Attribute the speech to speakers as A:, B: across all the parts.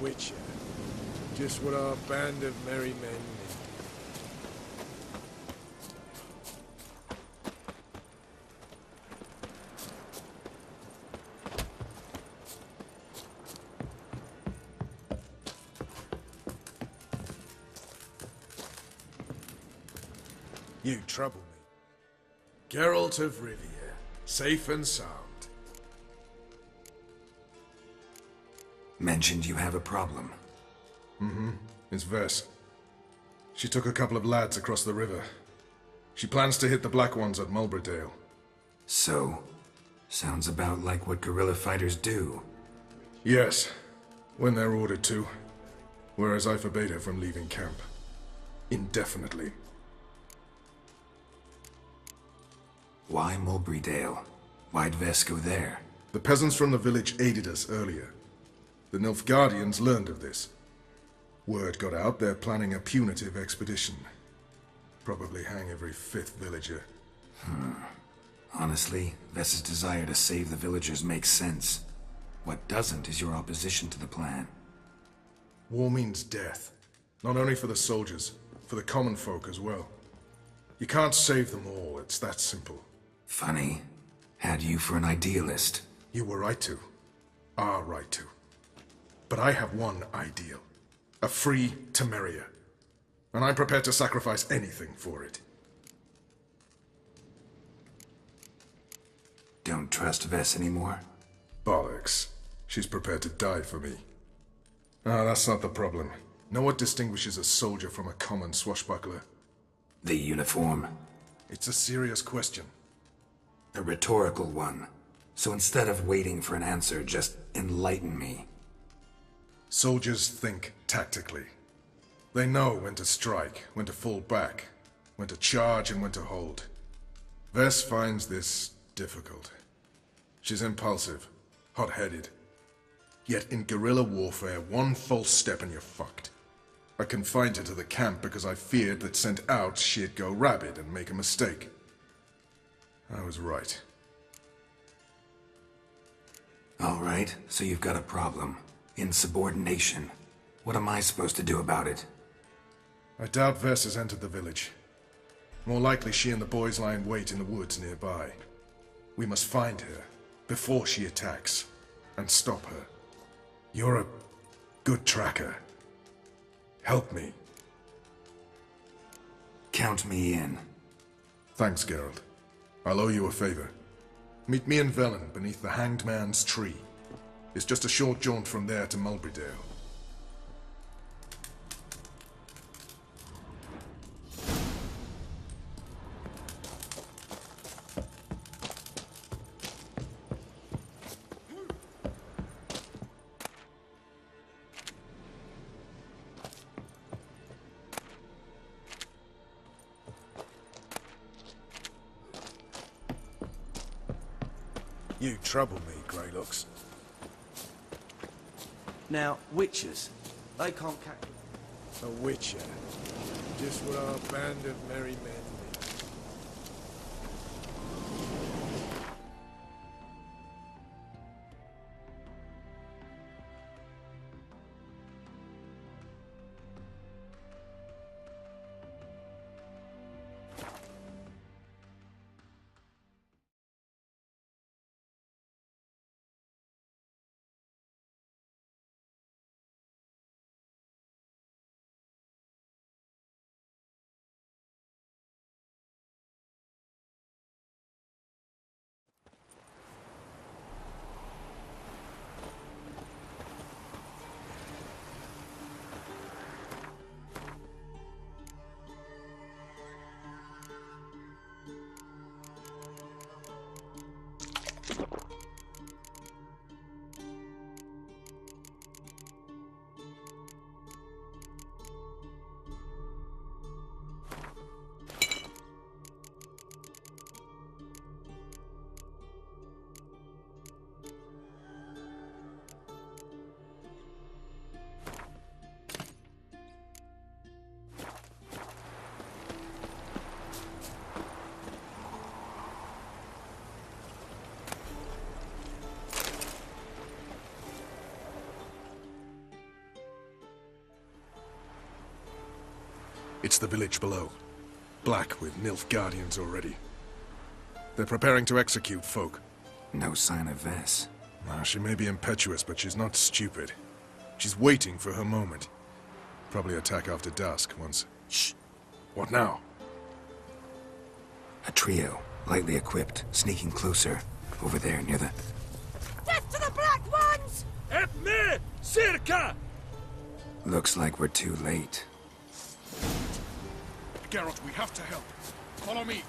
A: Witcher. Just what our band of merry men need. You trouble me. Geralt of Rivia, safe and sound.
B: Mentioned you have a problem.
C: It's Vess. She took a couple of lads across the river. She plans to hit the Black Ones at Mulbridale.
B: So, sounds about like what guerrilla fighters do.
C: Yes, when they're ordered to. Whereas I forbade her from leaving camp. Indefinitely.
B: Why Mulbridale? Why'd Vess go there?
C: The peasants from the village aided us earlier. The Nilfgaardians learned of this. Word got out they're planning a punitive expedition. Probably hang every fifth villager.
B: Honestly, Vess's desire to save the villagers makes sense. What doesn't is your opposition to the plan.
C: War means death. Not only for the soldiers, for the common folk as well. You can't save them all, it's that simple.
B: Funny. Had you for an idealist.
C: You were right to. Are right to. But I have one ideal. A free Temeria. And I'm prepared to sacrifice anything for it.
B: Don't trust Vess anymore?
C: Bollocks. She's prepared to die for me. Ah, that's not the problem. Know what distinguishes a soldier from a common swashbuckler?
B: The uniform.
C: It's a serious question.
B: A rhetorical one. So instead of waiting for an answer, just enlighten me.
C: Soldiers think tactically. They know when to strike, when to fall back, when to charge and when to hold. Vess finds this difficult. She's impulsive, hot-headed. Yet in guerrilla warfare, one false step and you're fucked. I confined her to the camp because I feared that sent out she'd go rabid and make a mistake. I was right.
B: All right, so you've got a problem. Insubordination. What am I supposed to do about it?
C: I doubt Vess has entered the village. More likely she and the boys lie in wait in the woods nearby. We must find her before she attacks and stop her. You're a good tracker. Help me.
B: Count me in.
C: Thanks, Geralt. I'll owe you a favor. Meet me in Velen beneath the Hanged Man's tree. It's just a short jaunt from there to Mulbridale.
A: You trouble me, Greylocks.
D: Now, witches, they can't catch...
A: A witcher. Just what our band of merry men
C: It's the village below. Black with Nilfgaardians already. They're preparing to execute folk.
B: No sign of Vess.
C: She may be impetuous, but she's not stupid. She's waiting for her moment. Probably attack after dusk once... Shh! What now?
B: A trio, lightly equipped, sneaking closer. Over there, near the...
E: Death to the Black Ones!
A: Help me! Circa!
B: Looks like we're too late.
C: Geralt, we have to help. Follow me.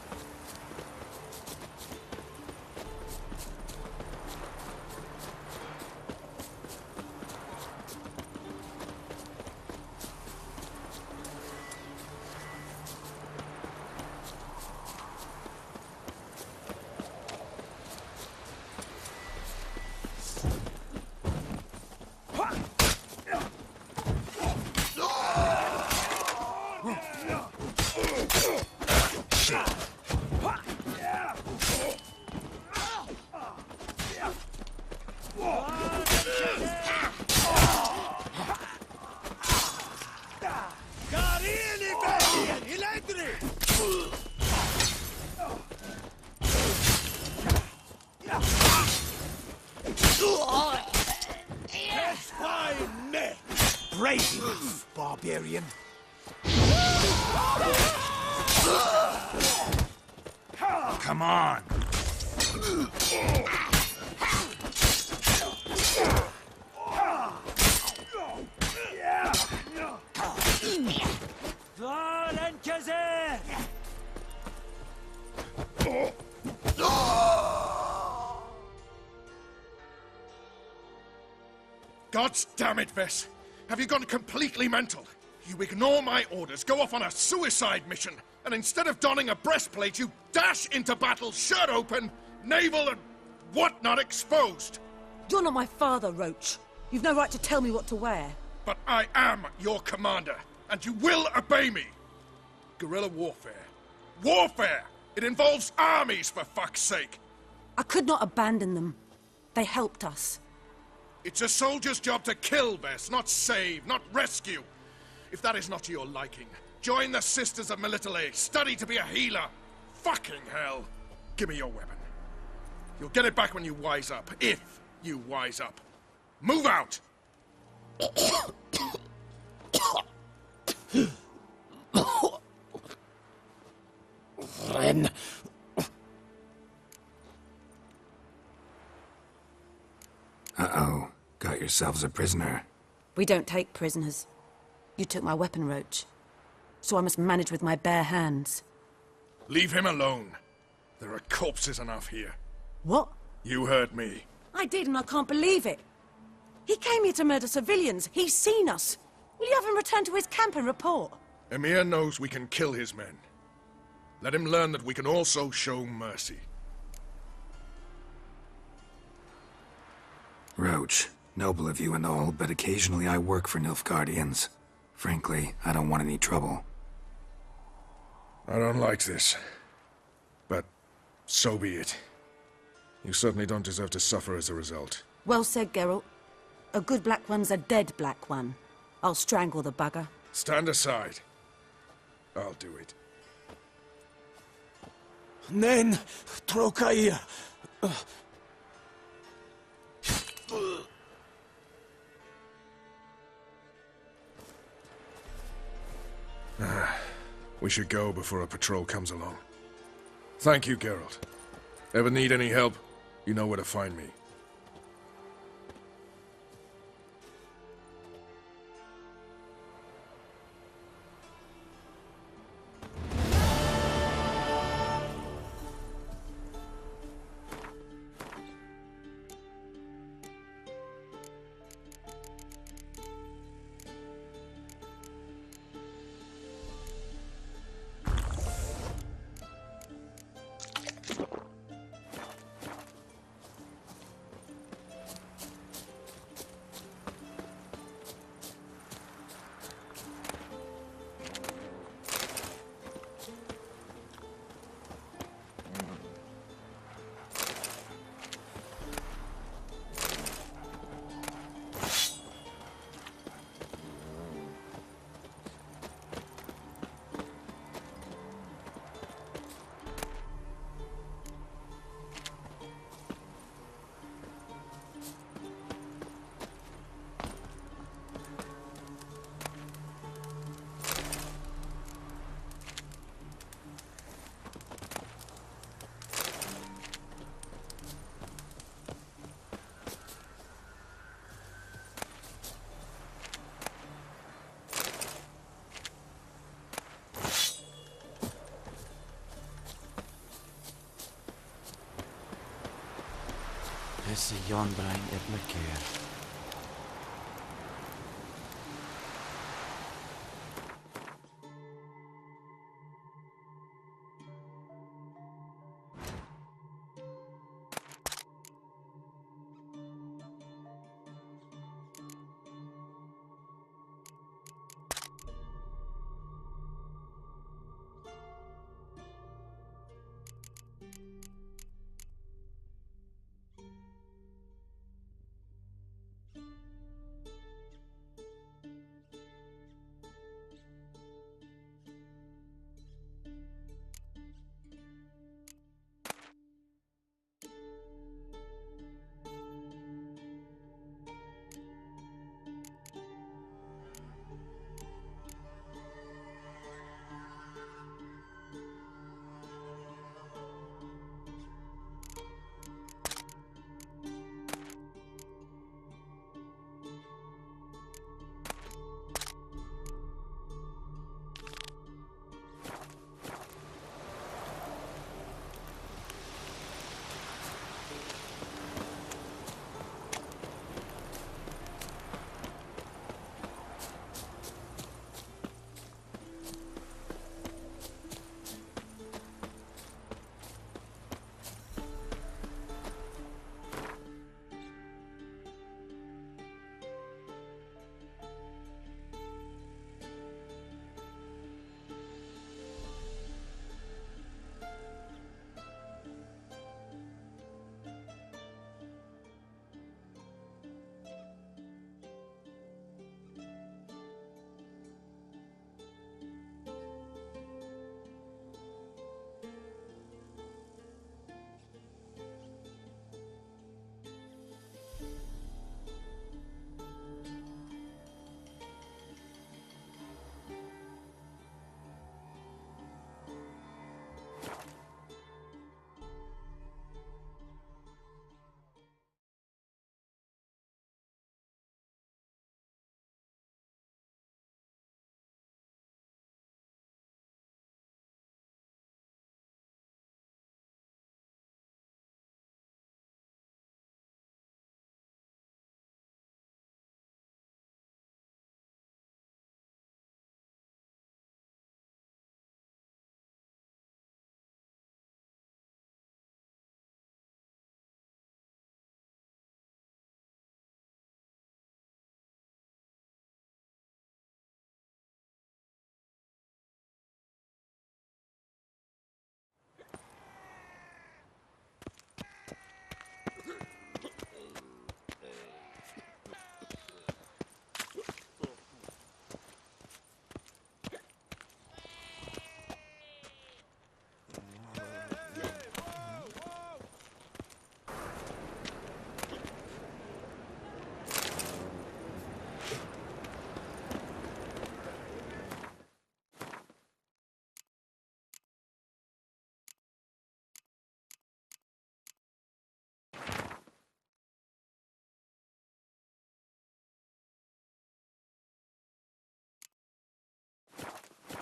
F: Brave enough, barbarian.
B: Come on!
C: God damn it, Vess! Have you gone completely mental? You ignore my orders, go off on a suicide mission, and instead of donning a breastplate, you dash into battle, shirt open, navel and whatnot exposed!
E: You're not my father, Roach. You've no right to tell me what to wear.
C: But I am your commander, and you will obey me! Guerrilla warfare. Warfare! It involves armies, for fuck's sake!
E: I could not abandon them. They helped us.
C: It's a soldier's job to kill, Vess, not save, not rescue. If that is not to your liking, join the Sisters of Melitele, study to be a healer. Fucking hell. Give me your weapon. You'll get it back when you wise up, if you wise up. Move out!
F: Ren.
B: Uh-oh. Got yourselves a prisoner.
E: We don't take prisoners. You took my weapon, Roach. So I must manage with my bare hands.
C: Leave him alone. There are corpses enough here.
E: What?
C: You heard me.
E: I did, and I can't believe it. He came here to murder civilians. He's seen us. Will you have him return to his camp and report?
C: Emir knows we can kill his men. Let him learn that we can also show mercy.
B: Roach, noble of you and all, but occasionally I work for Nilfgaardians. Frankly, I don't want any trouble.
C: I don't like this. But so be it. You certainly don't deserve to suffer as a result.
E: Well said, Geralt. A good Black One's a dead Black One. I'll strangle the bugger.
C: Stand aside. I'll do it.
F: Nen, Trokair.
C: We should go before a patrol comes along. Thank you, Geralt. Ever need any help, you know where to find me.
D: Så Jan Brein et mycket.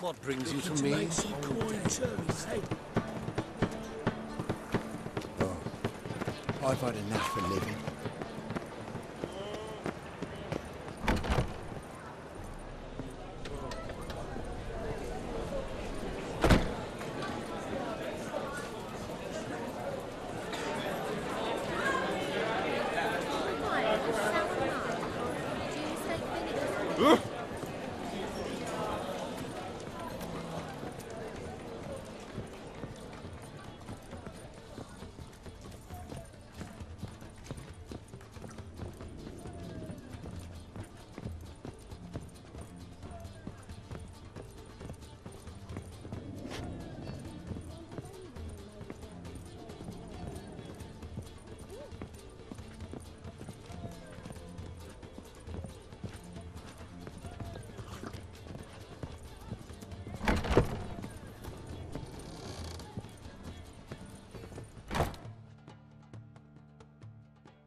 F: What brings you to me? Oh, I've had enough for living.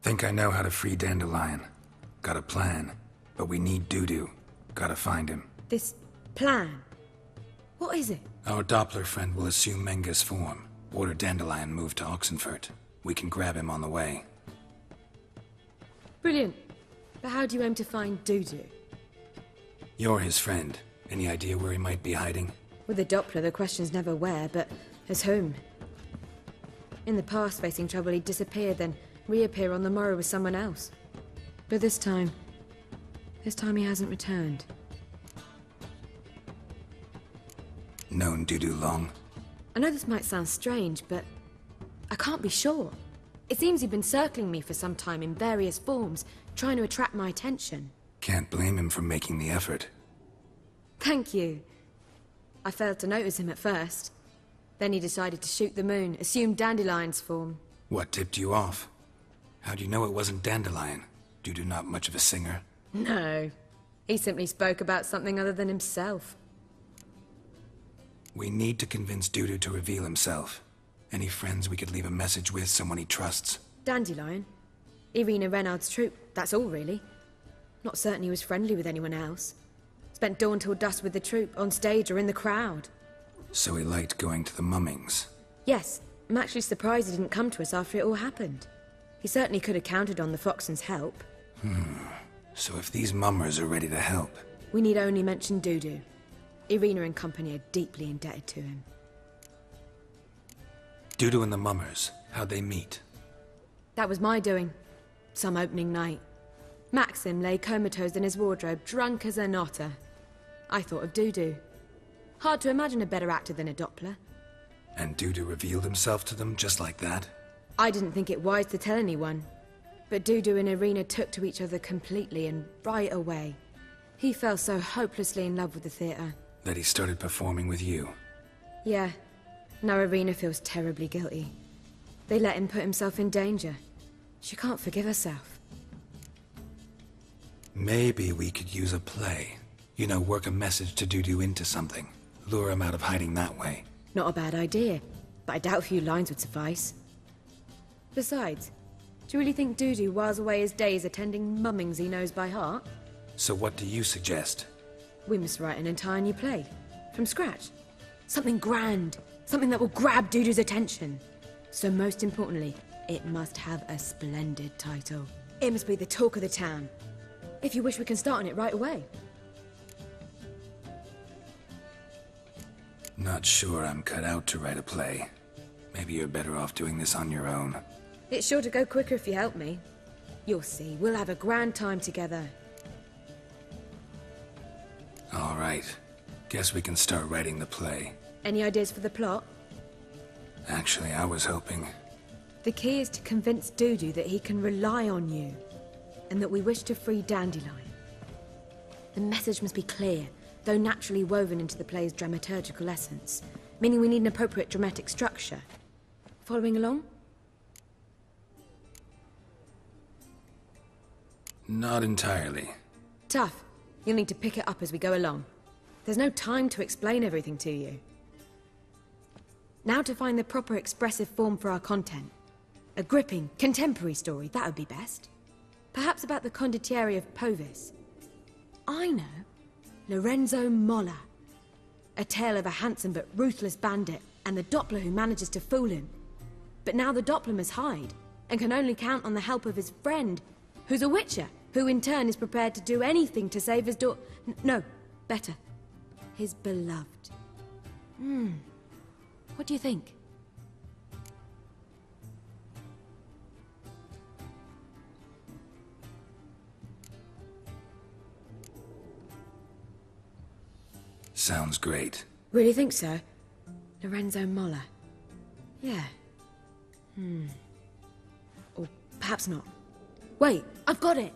B: Think I know how to free Dandelion. Got a plan, but we need Dudu. Gotta find him.
E: This plan? What is it?
B: Our Doppler friend will assume Menga's form. Order Dandelion moved to Oxenfurt. We can grab him on the way.
G: Brilliant. But how do you aim to find Dudu?
B: You're his friend. Any idea where he might be hiding?
G: With the Doppler, the question's never where, but as whom. In the past, facing trouble, he'd disappear, then reappear on the morrow with someone else. But this time he hasn't returned.
B: Known Dudu long?
G: I know this might sound strange, but I can't be sure. It seems he'd been circling me for some time in various forms, trying to attract my attention.
B: Can't blame him for making the effort.
G: Thank you. I failed to notice him at first. Then he decided to shoot the moon, assumed Dandelion's form.
B: What tipped you off? How do you know it wasn't Dandelion? Dudu not much of a singer?
G: No. He simply spoke about something other than himself.
B: We need to convince Dudu to reveal himself. Any friends we could leave a message with, someone he trusts?
G: Dandelion. Irina Renard's troupe, that's all really. Not certain he was friendly with anyone else. Spent dawn till dusk with the troupe, on stage or in the crowd.
B: So he liked going to the mummings?
G: Yes. I'm actually surprised he didn't come to us after it all happened. He certainly could have counted on the Foxen's help.
B: So if these mummers are ready to help...
G: We need only mention Dudu. Irina and company are deeply indebted to him.
B: Dudu and the mummers, how'd they meet?
G: That was my doing. Some opening night. Maxim lay comatose in his wardrobe, drunk as an otter. I thought of Dudu. Hard to imagine a better actor than a Doppler.
B: And Dudu revealed himself to them just like that?
G: I didn't think it wise to tell anyone. But Dudu and Irina took to each other completely and right away. He fell so hopelessly in love with the theatre.
B: That he started performing with you?
G: Yeah. Now Irina feels terribly guilty. They let him put himself in danger. She can't forgive herself.
B: Maybe we could use a play. You know, work a message to Dudu into something. Lure him out of hiding that way.
G: Not a bad idea, but I doubt a few lines would suffice. Besides, do you really think Dudu whiles away his days attending mummings he knows by heart?
B: So what do you suggest?
G: We must write an entire new play. From scratch. Something grand. Something that will grab Dudu's attention. So most importantly, it must have a splendid title. It must be the talk of the town. If you wish, we can start on it right away.
B: Not sure I'm cut out to write a play. Maybe you're better off doing this on your own.
G: It's sure to go quicker if you help me. You'll see, we'll have a grand time together.
B: All right. Guess we can start writing the play.
G: Any ideas for the plot?
B: Actually, I was hoping...
G: The key is to convince Dudu that he can rely on you, and that we wish to free Dandelion. The message must be clear, though naturally woven into the play's dramaturgical essence, meaning we need an appropriate dramatic structure. Following along?
B: Not entirely.
G: Tough. You'll need to pick it up as we go along. There's no time to explain everything to you. Now to find the proper expressive form for our content. A gripping, contemporary story, that would be best. Perhaps about the condottieri of Povis. I know. Lorenzo Molla. A tale of a handsome but ruthless bandit, and the Doppler who manages to fool him. But now the Doppler must hide, and can only count on the help of his friend, who's a witcher, who in turn is prepared to do anything to save his no, better. His beloved. What do you think?
B: Sounds great.
G: Really think so? Lorenzo Molla. Yeah. Or perhaps not. Wait, I've got it!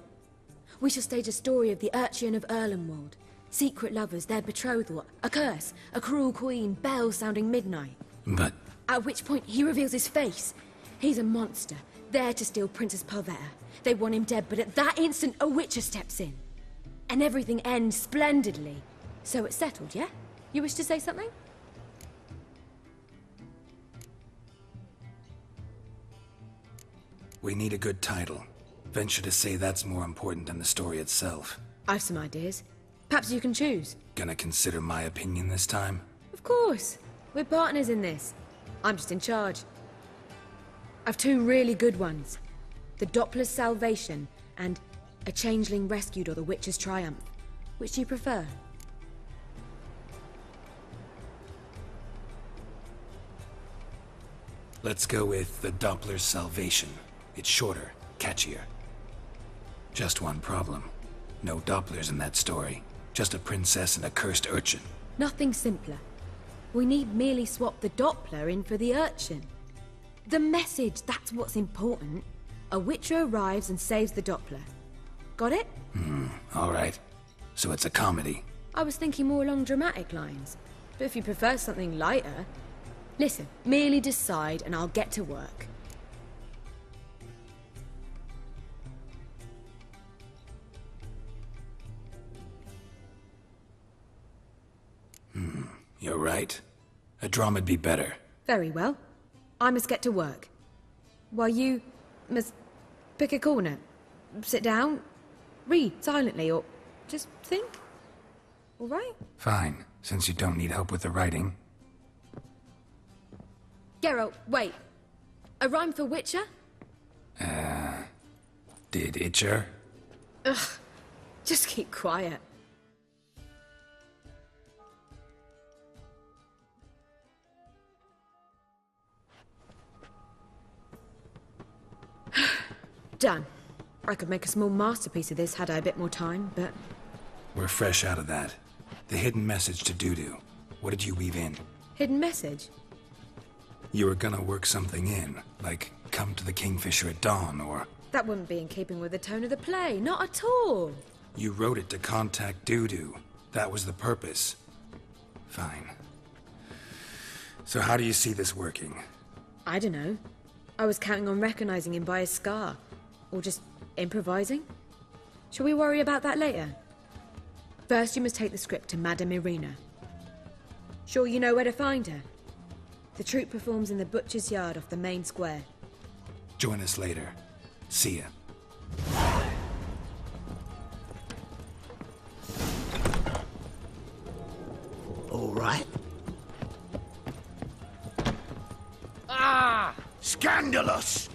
G: We shall stage a story of the Urcheon of Erlenwald. Secret lovers, their betrothal, a curse, a cruel queen, bells sounding midnight.
B: But...
G: At which point he reveals his face. He's a monster, there to steal Princess Pavetta. They want him dead, but at that instant a witcher steps in. And everything ends splendidly. So it's settled, yeah? You wish to say something?
B: We need a good title. Venture to say that's more important than the story itself.
G: I've some ideas. Perhaps you can choose.
B: Gonna consider my opinion this time?
G: Of course. We're partners in this. I'm just in charge. I've two really good ones. The Doppler's Salvation and a changeling rescued or the witch's triumph. Which do you prefer?
B: Let's go with the Doppler's salvation. It's shorter, catchier. Just one problem. No Dopplers in that story. Just a princess and a cursed urchin.
G: Nothing simpler. We need merely swap the Doppler in for the urchin. The message, that's what's important. A witcher arrives and saves the Doppler. Got it?
B: All right. So it's a comedy.
G: I was thinking more along dramatic lines. But if you prefer something lighter... Listen, merely decide and I'll get to work.
B: You're right. A drama'd be better.
G: Very well. I must get to work. While you must pick a corner. Sit down, read silently, or just think. All right?
B: Fine, since you don't need help with the writing.
G: Geralt, wait. A rhyme for Witcher?
B: Did Itcher?
G: Just keep quiet. Done. I could make a small masterpiece of this had I a bit more time, but...
B: We're fresh out of that. The hidden message to Dudu. What did you weave in?
G: Hidden message?
B: You were gonna work something in, like come to the Kingfisher at dawn, or...
G: That wouldn't be in keeping with the tone of the play, not at all.
B: You wrote it to contact Dudu. That was the purpose. Fine. So how do you see this working?
G: I don't know. I was counting on recognizing him by his scar. Or just improvising? Shall we worry about that later? First, you must take the script to Madame Irina. Sure you know where to find her? The troupe performs in the butcher's yard off the main square.
B: Join us later. See ya.
H: All right. Scandalous!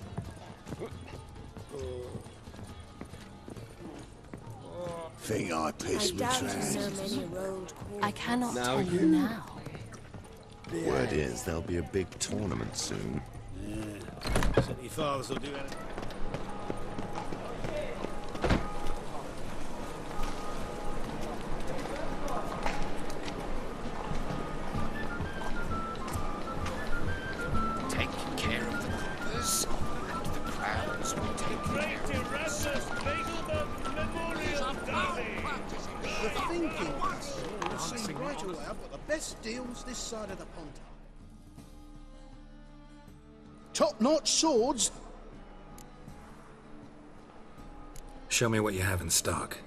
H: Think I pissed my tracks.
I: I cannot tell you now.
J: Word is there'll be a big tournament soon.
F: City fathers will do anything.
H: Take care of the coppers, and the crowds will take care of
K: The thinking will seem right all out, but the best deals this side of the pond. Top-notch swords.
B: Show me what you have in stock.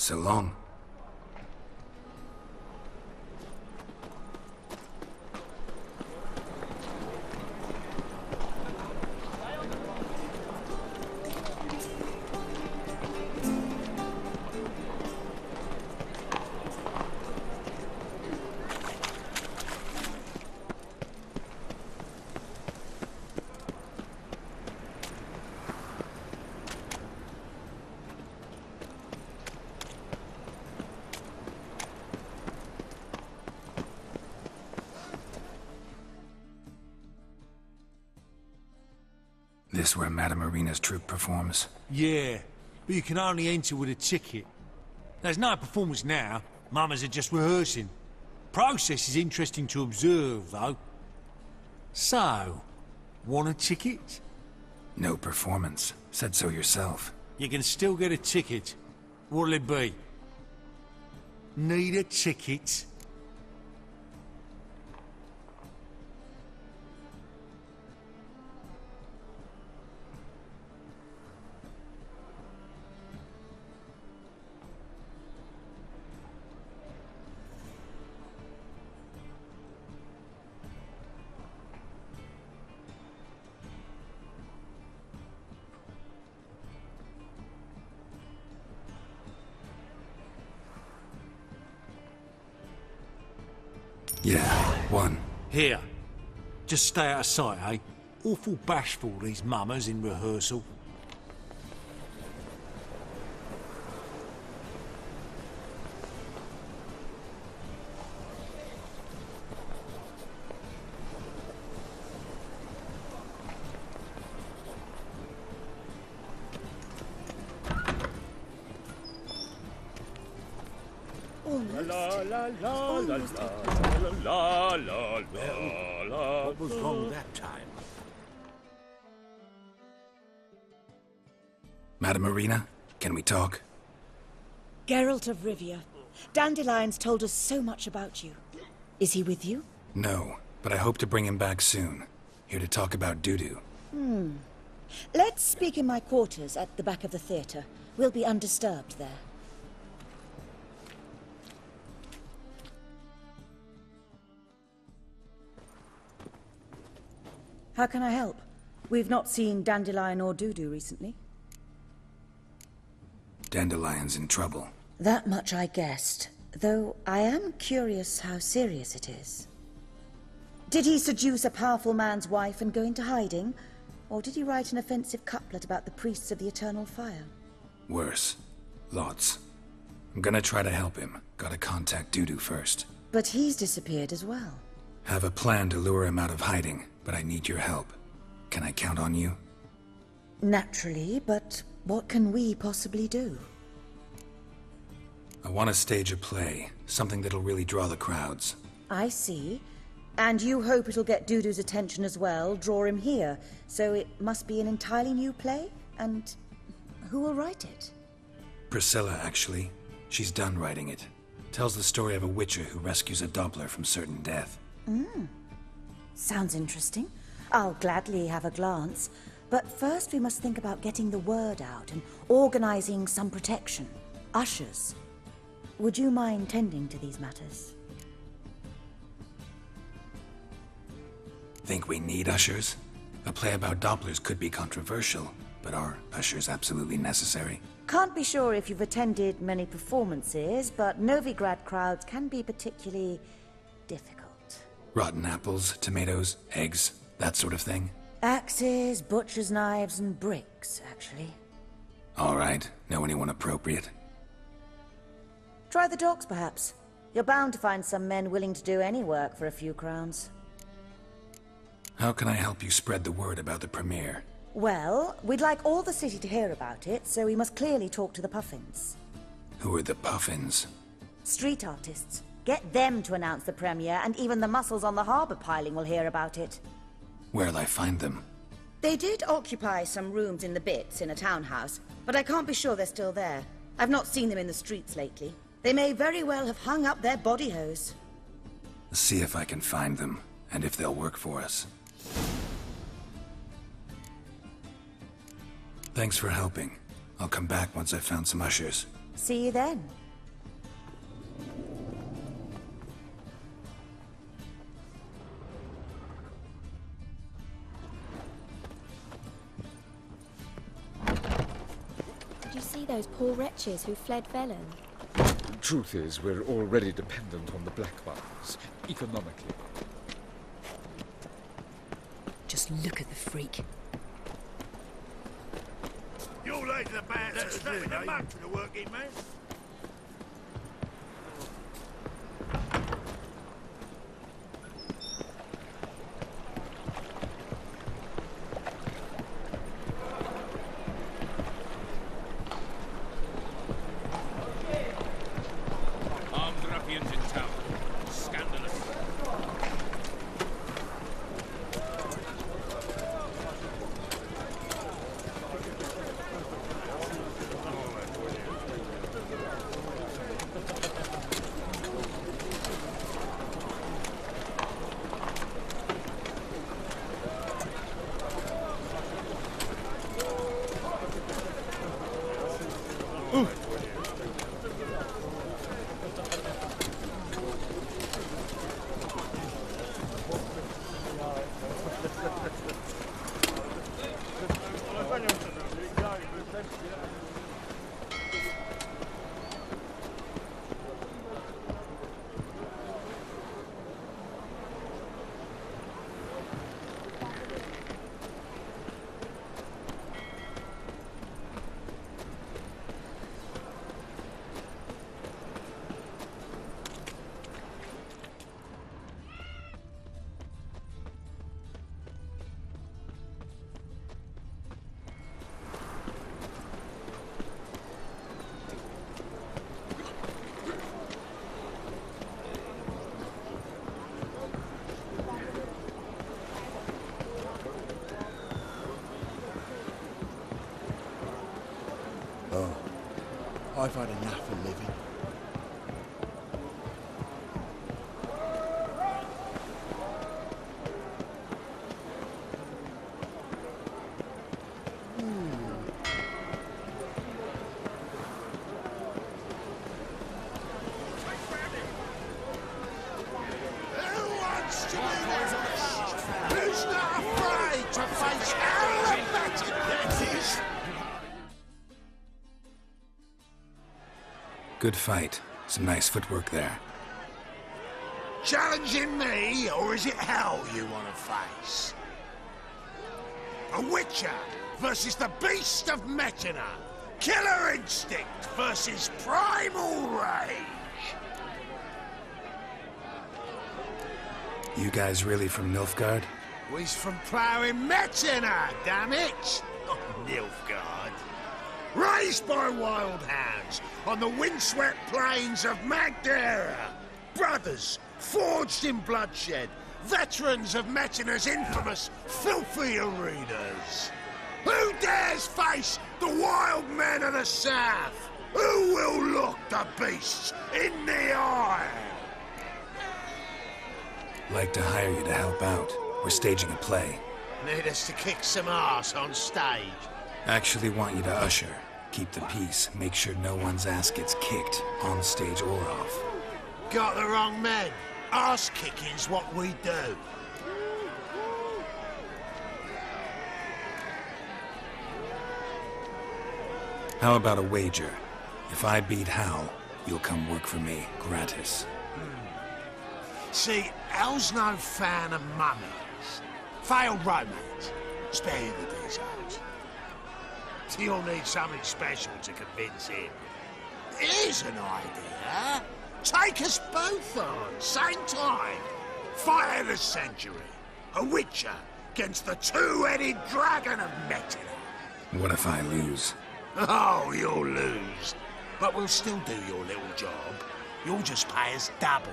B: So long. This where Madame Marina's troupe performs?
F: Yeah, but you can only enter with a ticket. There's no performance now. Mamas are just rehearsing. Process is interesting to observe, though. So, want a ticket?
B: No performance. Said so yourself.
F: You can still get a ticket. What'll it be? Need a ticket?
B: Yeah, one.
F: Here. Just stay out of sight, eh? Awful bashful, these mamas in rehearsal.
K: What was wrong that time?
B: Madame Marina, can we talk?
L: Geralt of Rivia. Dandelion's told us so much about you. Is he with you?
B: No, but I hope to bring him back soon. Here to talk about Dudu.
L: Let's speak in my quarters at the back of the theatre. We'll be undisturbed there. How can I help? We've not seen Dandelion or Dudu recently.
B: Dandelion's in trouble.
L: That much I guessed, though I am curious how serious it is. Did he seduce a powerful man's wife and go into hiding? Or did he write an offensive couplet about the priests of the eternal fire?
B: Worse. Lots. I'm gonna try to help him. Gotta contact Dudu first.
L: But he's disappeared as well.
B: Have a plan to lure him out of hiding, but I need your help. Can I count on you?
L: Naturally, but what can we possibly do?
B: I want to stage a play. Something that'll really draw the crowds.
L: I see. And you hope it'll get Dudu's attention as well, draw him here. So it must be an entirely new play? And who will write it?
B: Priscilla, actually. She's done writing it. Tells the story of a witcher who rescues a Doppler from certain death.
L: Sounds interesting. I'll gladly have a glance. But first we must think about getting the word out and organizing some protection. Ushers. Would you mind tending to these matters?
B: Think we need ushers? A play about Dopplers could be controversial, but are ushers absolutely necessary?
L: Can't be sure if you've attended many performances, but Novigrad crowds can be particularly difficult.
B: Rotten apples, tomatoes, eggs, that sort of thing?
L: Axes, butcher's knives, and bricks, actually.
B: All right. Know anyone appropriate?
L: Try the docks, perhaps. You're bound to find some men willing to do any work for a few crowns.
B: How can I help you spread the word about the premiere?
L: Well, we'd like all the city to hear about it, so we must clearly talk to the Puffins.
B: Who are the Puffins?
L: Street artists. Get them to announce the premiere, and even the muscles on the harbour piling will hear about it.
B: Where'll I find them?
L: They did occupy some rooms in the Bits in a townhouse, but I can't be sure they're still there. I've not seen them in the streets lately. They may very well have hung up their body hose.
B: See if I can find them, and if they'll work for us. Thanks for helping. I'll come back once I've found some ushers.
L: See you then.
M: Did you see those poor wretches who fled Velen?
N: The truth is, we're already dependent on the Black Ones, economically.
G: Just look at the freak.
K: You're late to the band, that's snapping the mud for the working man.
H: Armed ruffians in town. Scandalous.
J: Oh, I've had enough of living.
K: Who wants to be the Who's not afraid to face hell and battle?
B: Good fight. Some nice footwork there.
K: Challenging me, or is it hell you want to face? A Witcher versus the Beast of Metina. Killer instinct versus primal rage.
B: You guys really from Nilfgaard?
K: We's from ploughing Metina, damn it! Not Nilfgaard. Raised by wild hounds on the windswept plains of Magdera. Brothers forged in bloodshed. Veterans of Metina's infamous filthy arenas. Who dares face the wild men of the south? Who will look the beasts in the eye?
B: Like to hire you to help out. We're staging a play.
K: Need us to kick some ass on stage.
B: Actually want you to usher. Keep the peace. Make sure no one's ass gets kicked, on stage or off.
K: Got the wrong men. Ass kicking's what we do.
B: How about a wager? If I beat Hal, you'll come work for me, gratis.
K: See, Hal's no fan of mummies. Failed romance. Spare you the details. You'll need something special to convince him. Here's an idea. Take us both on, same time. Fight of the century. A Witcher against the two-headed dragon of Metina.
B: What if I lose?
K: Oh, you'll lose. But we'll still do your little job. You'll just pay us double.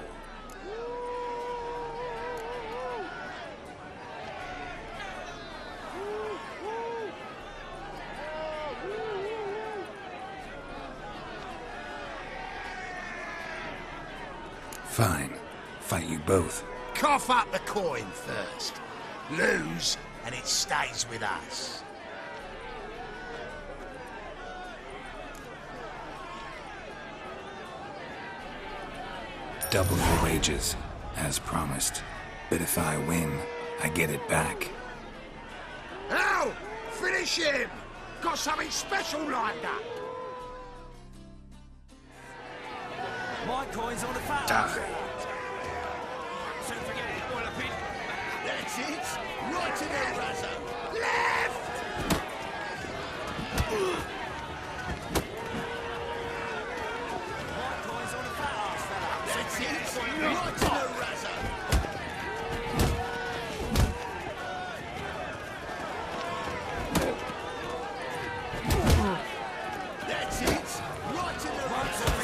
B: Fine. Fight you both.
K: Cough up the coin first. Lose, and it stays with us.
B: double your wages, as promised. But if I win, I get it back.
K: Al! Finish him! Got something special lined up!
O: My coin's on the fat.
B: Die.
O: Soon forget it, oil a bit.
K: That's it! Right to the razor! Left!
O: My coin's on the fat ass, fella.
K: That's it! Right to the razor! That's it! Right to the razor!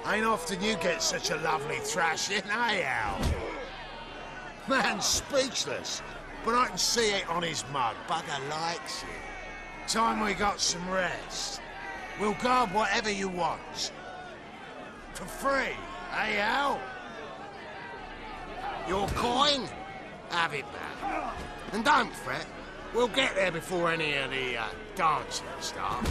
K: Ain't often you get such a lovely thrashing, eh, Al? Man's speechless, but I can see it on his mug. Bugger likes it. Time we got some rest. We'll guard whatever you want. For free, eh, Al? Your coin? Have it back. And don't fret, we'll get there before any of the dancing starts.